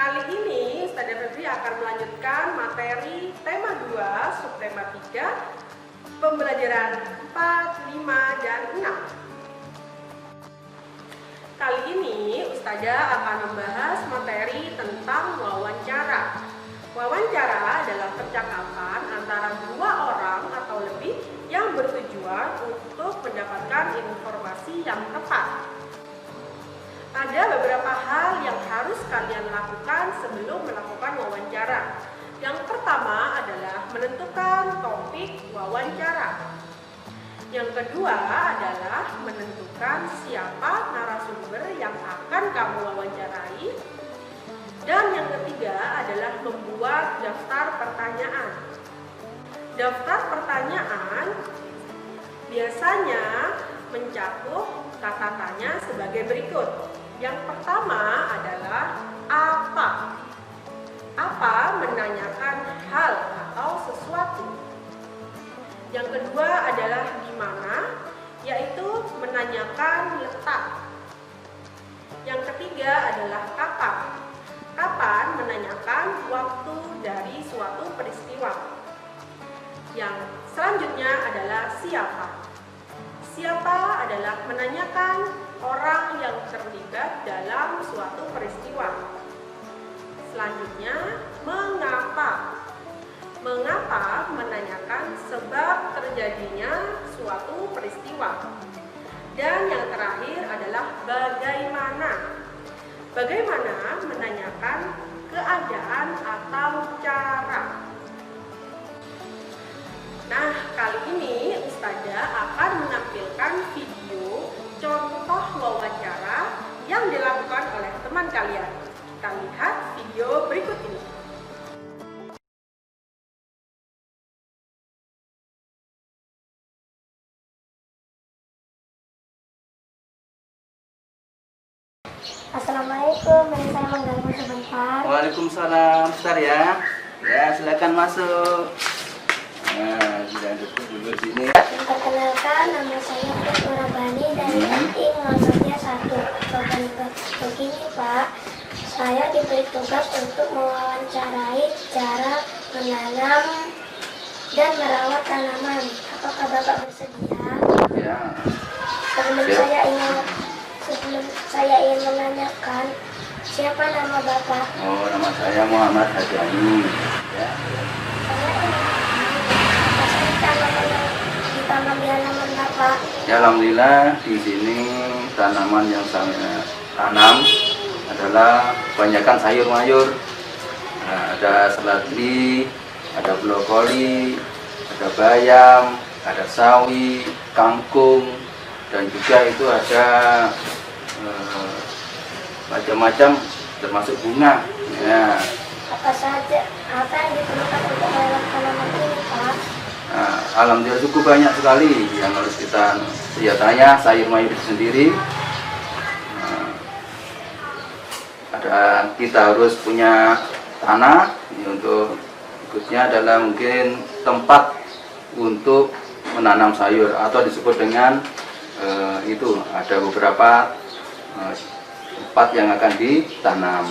Kali ini Ustazah Febri akan melanjutkan materi tema 2, subtema 3, pembelajaran 4, 5, dan 6. Kali ini Ustazah akan membahas materi tentang wawancara. Wawancara adalah percakapan antara dua orang atau lebih yang bertujuan untuk mendapatkan informasi yang tepat. Ada beberapa hal yang harus kalian lakukan sebelum melakukan wawancara. Yang pertama adalah menentukan topik wawancara. Yang kedua adalah menentukan siapa narasumber yang akan kamu wawancarai. Dan yang ketiga adalah membuat daftar pertanyaan. Daftar pertanyaan biasanya mencakup kata tanya sebagai berikut. Yang pertama adalah apa. Apa menanyakan hal atau sesuatu. Yang kedua adalah gimana, yaitu menanyakan letak. Yang ketiga adalah kapan. Kapan menanyakan waktu dari suatu peristiwa. Yang selanjutnya adalah siapa. Siapa adalah menanyakan orang yang terlibat dalam suatu peristiwa. Selanjutnya, mengapa. Mengapa menanyakan sebab terjadinya suatu peristiwa. Dan yang terakhir adalah bagaimana. Bagaimana menanyakan keadaan atau cara. Nah, kali ini Ustazah akan menampilkan video contoh wawancara yang dilakukan oleh teman kalian. Kita lihat video berikut ini. Assalamualaikum, boleh saya mengganggu sebentar? Waalaikumsalam, bentar ya. Ya, silakan masuk. Nah, sudah duduk sini. Perkenalkan, nama saya Putu Rabani dari MI Ngonsotnya 1. Begini Pak, saya diberi tugas untuk mewawancarai cara menanam dan merawat tanaman. Apakah Bapak bersedia? Ya. Sebelum saya ingin menanyakan, siapa nama Bapak? Oh, nama saya Muhammad Hajani. Ya. Ditanam di halaman Bapak. Ya, alhamdulillah di sini tanaman yang saya tanam adalah kebanyakan sayur mayur. Nah, ada seledri, ada brokoli, ada bayam, ada sawi, kangkung, dan juga itu ada macam-macam termasuk bunga. Ya. Apa yang diperlukan untuk menanam tanaman ini, Pak? Nah, alhamdulillah cukup banyak sekali yang harus kita senjatanya sayur mayur itu sendiri. Nah, kita harus punya tanah. Ini untuk berikutnya adalah mungkin tempat untuk menanam sayur atau disebut dengan itu ada beberapa tempat yang akan ditanam.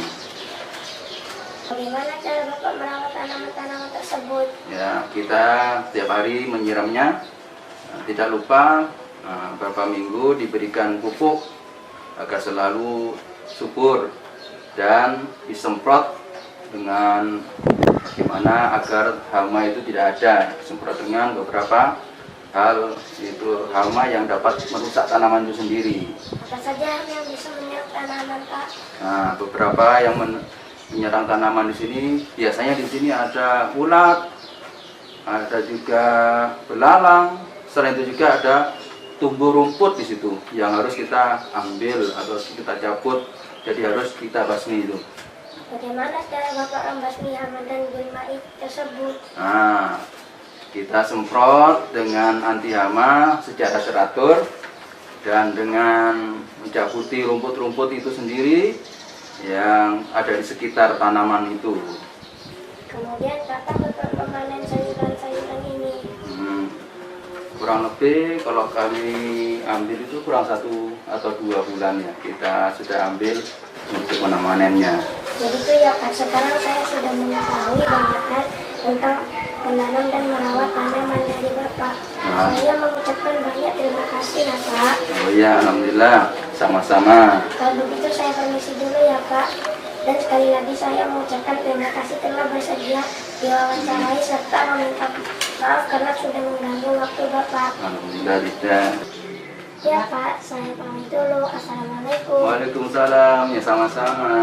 Bagaimana cara Bapak merawat tanaman-tanaman tersebut? Ya, kita setiap hari menyiramnya. Tidak lupa beberapa minggu diberikan pupuk agar selalu subur dan disemprot dengan bagaimana agar hama itu tidak ada. Disemprot dengan beberapa hal, itu hama yang dapat merusak tanaman itu sendiri. Apa saja yang bisa menyerang tanaman, Pak? Nah, beberapa yang menyerang tanaman di sini, biasanya di sini ada ulat, ada juga belalang, selain itu juga ada tumbuh rumput di situ yang harus kita ambil atau kita cabut, jadi harus kita basmi itu. Bagaimana cara Bapak membasmi hama dan gulma tersebut? Nah, kita semprot dengan anti hama secara teratur dan dengan mencabuti rumput-rumput itu sendiri yang ada di sekitar tanaman itu. Kemudian kapan Bapak memanen sayuran-sayuran ini? Kurang lebih kalau kami ambil itu kurang 1 atau 2 bulan ya, kita sudah ambil untuk menanamnya. Jadi itu ya Kak, sekarang saya sudah mengetahui banyak hal tentang menanam dan merawat tanaman dari Bapak. Saya mengucapkan banyak terima kasih ya Kak. Oh ya, alhamdulillah, sama-sama. Kalau begitu saya permisi dulu ya Kak. Dan sekali lagi saya mengucapkan terima kasih telah bersedia diwawancarai serta meminta maaf karena sudah mengganggu waktu Bapak. Alhamdulillah tidak. Ya Pak, saya pamit dulu. Assalamualaikum. Waalaikumsalam, ya sama-sama.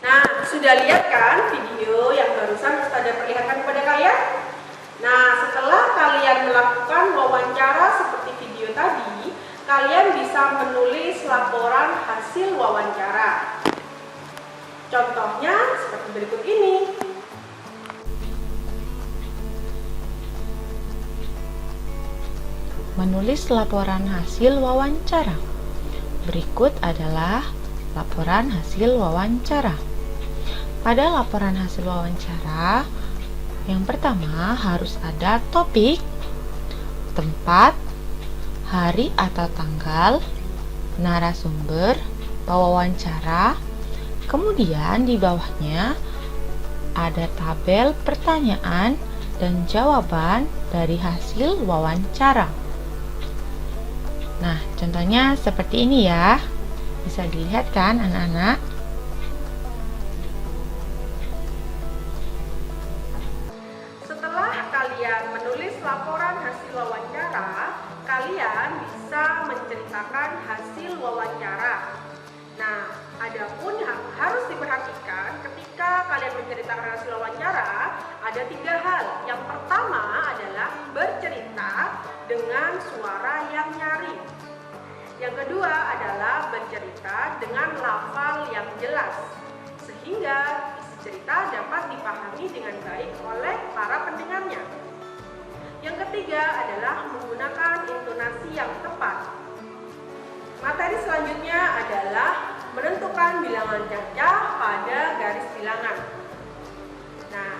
Nah, sudah lihat kan video yang barusan Ustazah perlihatkan kepada kalian? Nah, setelah kalian melakukan wawancara seperti video tadi, kalian bisa menulis laporan hasil wawancara. Contohnya seperti berikut ini. Menulis laporan hasil wawancara. Berikut adalah laporan hasil wawancara. Pada laporan hasil wawancara, yang pertama harus ada topik, tempat, hari atau tanggal, narasumber, pewawancara, kemudian di bawahnya ada tabel pertanyaan dan jawaban dari hasil wawancara. Nah, contohnya seperti ini ya. Bisa dilihat kan anak-anak? Setelah kalian menulis laporan hasil wawancara, kalian bisa menceritakan hasil wawancara. Nah, adapun yang harus diperhatikan ketika kalian menceritakan hasil wawancara, ada 3 hal. Yang pertama adalah bercerita dengan suara yang nyaring. Yang kedua adalah bercerita dengan lafal yang jelas, sehingga isi cerita dapat dipahami dengan baik oleh para pendengarnya. Yang ketiga adalah menggunakan intonasi yang tepat. Materi selanjutnya adalah menentukan bilangan cacah pada garis bilangan. Nah,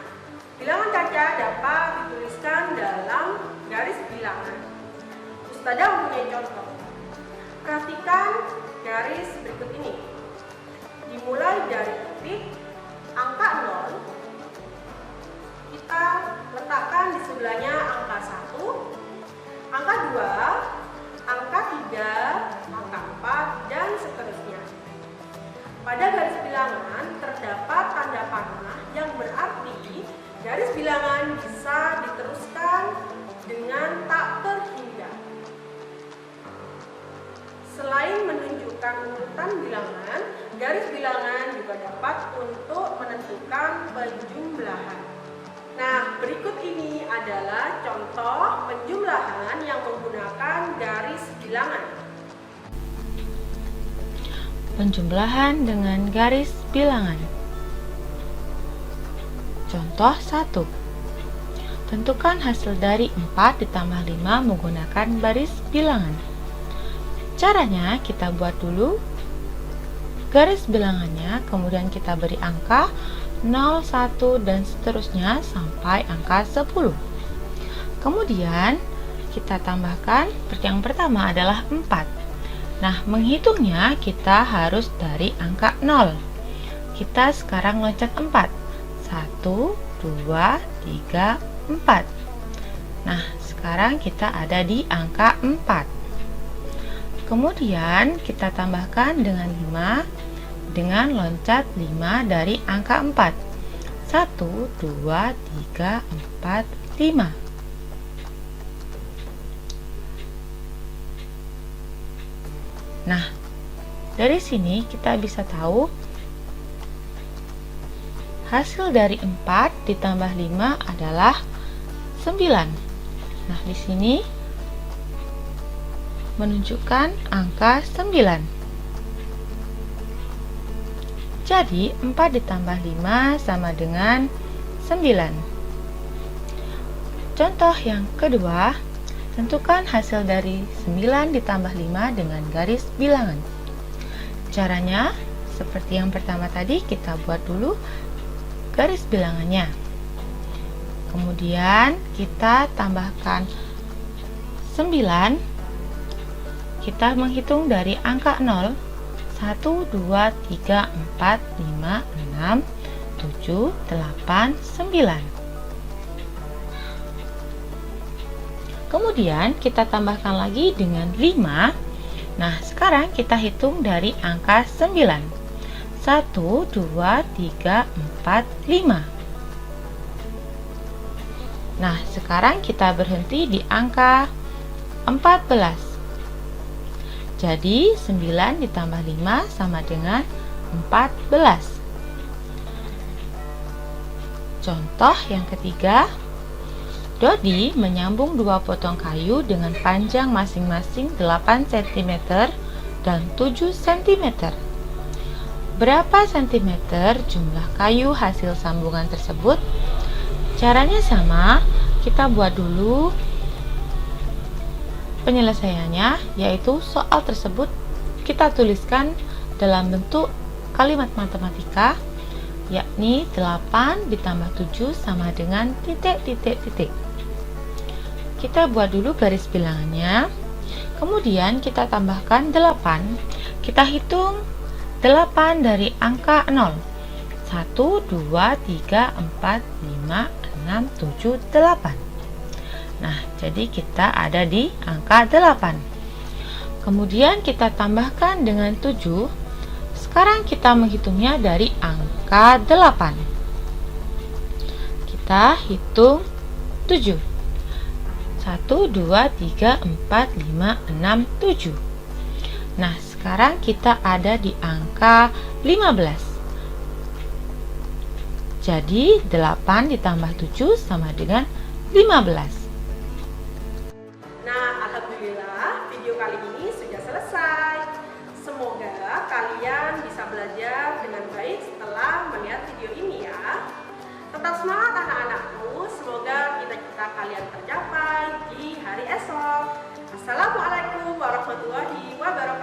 bilangan cacah dapat dituliskan dalam garis bilangan. Ustazah mempunyai contoh. Perhatikan garis berikut ini. Dimulai dari titik angka 0, kita letakkan di sebelahnya angka 1, angka 2, angka 3, angka 4, dan seterusnya. Pada garis bilangan terdapat tanda panah yang berarti garis bilangan bisa diteruskan dengan tak terhingga. Selain menunjukkan urutan bilangan, garis bilangan juga dapat untuk menentukan penjumlahan. Nah, berikut ini adalah contoh penjumlahan yang menggunakan garis bilangan. Penjumlahan dengan garis bilangan. Contoh 1. Tentukan hasil dari 4 ditambah 5 menggunakan baris bilangan. Caranya kita buat dulu garis bilangannya, kemudian kita beri angka 0, 1, dan seterusnya sampai angka 10. Kemudian kita tambahkan, seperti yang pertama adalah 4. Nah, menghitungnya kita harus dari angka 0. Kita sekarang loncat 4. 1, 2, 3, 4. Nah, sekarang kita ada di angka 4. Kemudian kita tambahkan dengan 5 dengan loncat 5 dari angka 4. 1, 2, 3, 4, 5. Nah, dari sini kita bisa tahu hasil dari 4 ditambah 5 adalah 9. Nah, di sini menunjukkan angka 9. Jadi 4 ditambah 5 sama dengan 9. Contoh yang kedua, tentukan hasil dari 9 ditambah 5 dengan garis bilangan. Caranya seperti yang pertama tadi, kita buat dulu garis bilangannya. Kemudian kita tambahkan 9. Kita menghitung dari angka 0. 1, 2, 3, 4, 5, 6, 7, 8, 9. Kemudian kita tambahkan lagi dengan 5. Nah, sekarang kita hitung dari angka 9. 1, 2, 3, 4, 5. Nah, sekarang kita berhenti di angka 14. Jadi 9 ditambah 5 sama dengan 14. Contoh yang ketiga, Dodi menyambung 2 potong kayu dengan panjang masing-masing 8 cm dan 7 cm. Berapa cm jumlah kayu hasil sambungan tersebut? Caranya sama, kita buat dulu penyelesaiannya, yaitu soal tersebut kita tuliskan dalam bentuk kalimat matematika, yakni 8 ditambah 7 sama dengan titik. Kita buat dulu garis bilangannya, kemudian kita tambahkan 8. Kita hitung 8 dari angka 0. 1, 2, 3, 4, 5, 6, 7, 8. Nah, jadi kita ada di angka 8. Kemudian kita tambahkan dengan 7. Sekarang kita menghitungnya dari angka 8. Kita hitung 7. 1, 2, 3, 4, 5, 6, 7. Nah, sekarang kita ada di angka 15. Jadi 8 ditambah 7 sama dengan 15. Nah, alhamdulillah video kali ini sudah selesai. Semoga kalian bisa belajar dengan baik setelah melihat video ini ya. Tetap semangat anak-anakku, semoga cita-cita kalian tercapai di hari esok. Assalamualaikum warahmatullahi wabarakatuh.